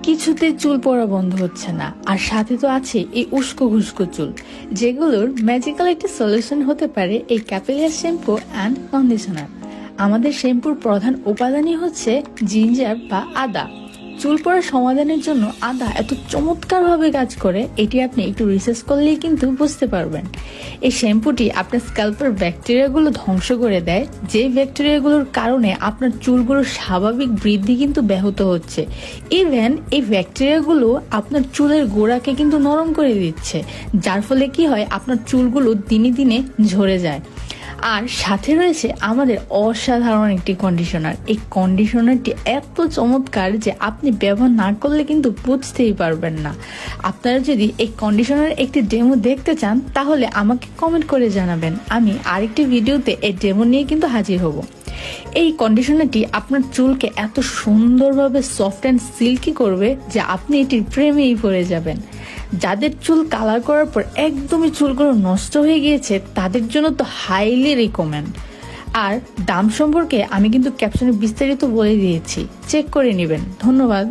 কিছুতে চুল পড়া বন্ধ হচ্ছে না, আর সাথে তো আছে এই উস্কো খুস্কো চুল, যেগুলোর ম্যাজিক্যাল একটি সলিউশন হতে পারে এই ক্যাপিলিয়ার শ্যাম্পু অ্যান্ড কন্ডিশনার। আমাদের শ্যাম্পুর প্রধান উপাদানই হচ্ছে জিঞ্জার বা আদা। চুল পড়ার সমাধানের জন্য আদা এত চমৎকারভাবে কাজ করে, এটি আপনি একটু রিসার্চ করলেই কিন্তু বুঝতে পারবেন। এই শ্যাম্পুটি আপনার স্ক্যাল্পের ব্যাকটেরিয়াগুলো ধ্বংস করে দেয়, যে ব্যাকটেরিয়াগুলোর কারণে আপনার চুলগুলোর স্বাভাবিক বৃদ্ধি কিন্তু ব্যাহত হচ্ছে। ইভেন এই ব্যাকটেরিয়াগুলো আপনার চুলের গোড়াকে কিন্তু নরম করে দিচ্ছে, যার ফলে কি হয়, আপনার চুলগুলো দিনে দিনে ঝরে যায়। আর সাথে রয়েছে আমাদের অসাধারণ একটি কন্ডিশনার। এই কন্ডিশনারটি এত চমৎকার যে আপনি ব্যবহার না করলে কিন্তু বুঝতেই পারবেন না। আপনারা যদি এই কন্ডিশনারের একটি ডেমো দেখতে চান তাহলে আমাকে কমেন্ট করে জানাবেন, আমি আরেকটি ভিডিওতে এই ডেমো নিয়ে কিন্তু হাজির হব। এই কন্ডিশনারটি আপনার চুলকে এত সুন্দরভাবে সফট অ্যান্ড সিল্কি করবে যে আপনি এটির প্রেমেই পড়ে যাবেন। যাদের চুল কালার করার পর একদমই চুলগুলো নষ্ট হয়ে গিয়েছে তাদের জন্য তো হাইলি রিকমেন্ড। আর দাম সম্পর্কে আমি কিন্তু ক্যাপশনে বিস্তারিত বলে দিয়েছি, চেক করে নেবেন। ধন্যবাদ।